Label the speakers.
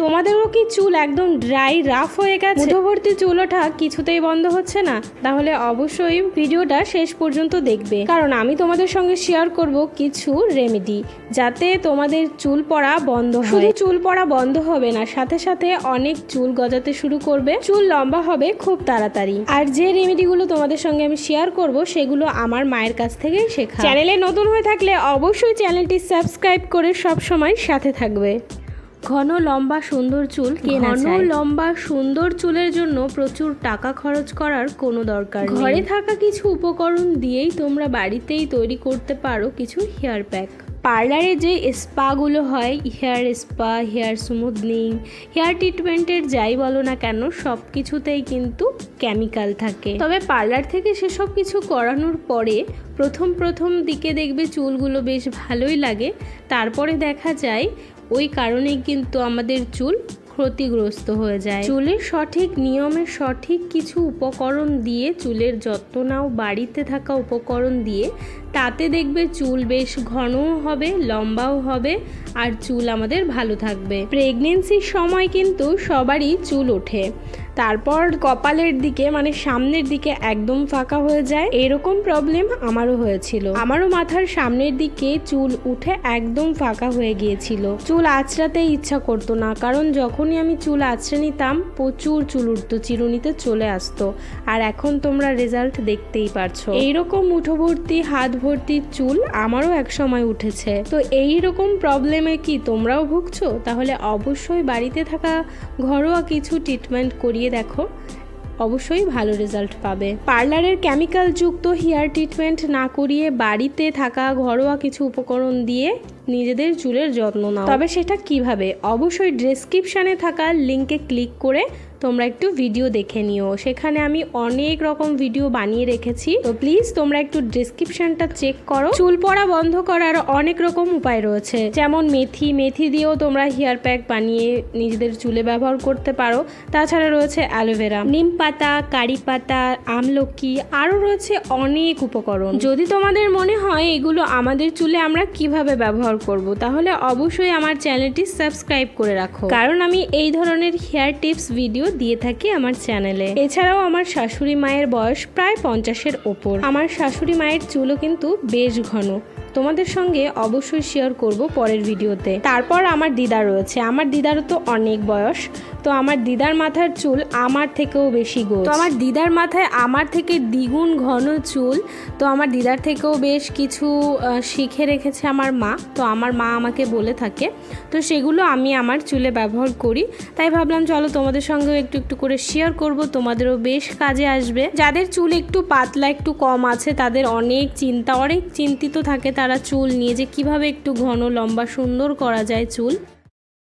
Speaker 1: তোমাদেরও কি চুল একদম ড্রাই রাফ হয়ে গেছে, মুঠোভর্তি চুল ওঠা কিছুতেই বন্ধ হচ্ছে না? তাহলে অবশ্যই ভিডিওটা শেষ পর্যন্ত দেখবে, কারণ আমি তোমাদের সঙ্গে শেয়ার করব কিছু রেমেডি যাতে তোমাদের চুল পড়া বন্ধ হয়। শুধু চুল পড়া বন্ধ হবে না, সাথে সাথে অনেক চুল গজাতে শুরু করবে, চুল লম্বা হবে খুব তাড়াতাড়ি। আর যে রেমেডিগুলো তোমাদের সঙ্গে আমি শেয়ার করব সেগুলো আমার মায়ের কাছ থেকেই শেখা। চ্যানেলে নতুন হয়ে থাকলে অবশ্যই চ্যানেলটি সাবস্ক্রাইব করে সব সময় সাথে থাকবে। ঘন লম্বা সুন্দর চুল কে না চায়? ঘন লম্বা সুন্দর চুলের জন্য প্রচুর টাকা খরচ করার কোনো দরকার নেই। ঘরে থাকা কিছু উপকরণ দিয়েই তোমরা বাড়িতেই তৈরি করতে পারো কিছু হেয়ার প্যাক। পার্লারে যে স্পাগুলো হয়, hair spa, hair smoothing, hair ট্রিটমেন্টের যাই বলো না কেন, সব কিছুতেই কিন্তু কেমিক্যাল থাকে। তবে পার্লার থেকে সেসব কিছু করানোর পরে প্রথম দিকে দেখবে চুলগুলো বেশ ভালোই লাগে, তারপরে দেখা যায় ওই কারণেই কিন্তু আমাদের চুল ক্ষতিগ্রস্ত হয়ে যায়। চুলের সঠিক নিয়মে সঠিক কিছু উপকরণ দিয়ে চুলের যত্ন নাও, বাড়িতে থাকা উপকরণ দিয়ে, তাতে দেখবে চুল বেশ ঘনও হবে, লম্বাও হবে, আর চুল আমাদের ভালো থাকবে। প্রেগনেন্সির সময় কিন্তু সবারই চুল ওঠে, তারপর কপালের দিকে মানে সামনের দিকে একদম ফাঁকা হয়ে যায়। এরকম প্রবলেম আমারও হয়েছিল। আমারও মাথার সামনের দিকে চুল উঠে একদম ফাঁকা হয়ে গিয়েছিল। চুল আঁচড়াতে ইচ্ছা করতো না, কারণ যখনই আমি চুল আঁচড়ে নিতাম প্রচুর চুল উঠতো, চিরুনিতে চলে আসতো। আর এখন তোমরা রেজাল্ট দেখতেই পারছো। এইরকম মুঠো ভর্তি হাত ভর্তি চুল আমারও এক সময় উঠেছে। তো এইরকম প্রবলেমে কি তোমরাও ভুগছো? তাহলে অবশ্যই বাড়িতে থাকা ঘরোয়া কিছু ট্রিটমেন্ট করিয়ে দেখো, অবশ্যই ভালো রেজাল্ট পাবে। পার্লারের কেমিক্যাল যুক্ত হেয়ার ট্রিটমেন্ট না করিয়ে বাড়িতে থাকা ঘরোয়া কিছু উপকরণ দিয়ে নিজেদের চুলের যত্ন নাও। তবে সেটা কিভাবে? অবশ্যই ডেসক্রিপশানে থাকা লিঙ্কে ক্লিক করে তোমরা একটু ভিডিও দেখে নিও, সেখানে আমি অনেক রকম ভিডিও বানিয়ে রেখেছি। তো প্লিজ তোমরা একটু ডেসক্রিপশনটা চেক করো। চুল পড়া বন্ধ করার অনেক রকম উপায় রয়েছে, যেমন মেথি দিয়েও তোমরা হেয়ার প্যাক বানিয়ে নিজেদের চুলে ব্যবহার করতে পারো। তাছাড়া রয়েছে অ্যালোভেরা, নিম পাতা, কারি পাতা, আমলকি, আরও রয়েছে অনেক উপকরণ। যদি তোমাদের মনে হয় এগুলো আমাদের চুলে আমরা কিভাবে ব্যবহার করব, তাহলে অবশ্যই আমার চ্যানেলটি সাবস্ক্রাইব করে রাখো, কারণ আমি এই ধরনের হেয়ার টিপস ভিডিও দিয়ে থাকি আমার চ্যানেলে। এছাড়াও আমার শাশুড়ি মায়ের বয়স প্রায় 50-এর ওপর। আমার শাশুড়ি মায়ের চুলও কিন্তু বেশ ঘন, তোমাদের সঙ্গে অবশ্যই শেয়ার করব পরের ভিডিওতে। তারপর আমার দিদা রয়েছে, আমার দিদারও তো অনেক বয়স, তো আমার দিদার মাথার চুল আমার থেকেও বেশি গোছ। তো আমার দিদার মাথায় আমার থেকে দ্বিগুণ ঘন চুল। তো আমার দিদার থেকেও বেশ কিছু শিখে রেখেছে আমার মা, তো আমার মা আমাকে বলে থাকে, তো সেগুলো আমি আমার চুলে ব্যবহার করি। তাই ভাবলাম চলো তোমাদের সঙ্গেও একটু করে শেয়ার করব, তোমাদেরও বেশ কাজে আসবে। যাদের চুল একটু পাতলা একটু কম আছে তাদের অনেক চিন্তিত থাকে তারা চুল নিয়ে, যে কিভাবে একটু ঘন লম্বা সুন্দর করা যায় চুল।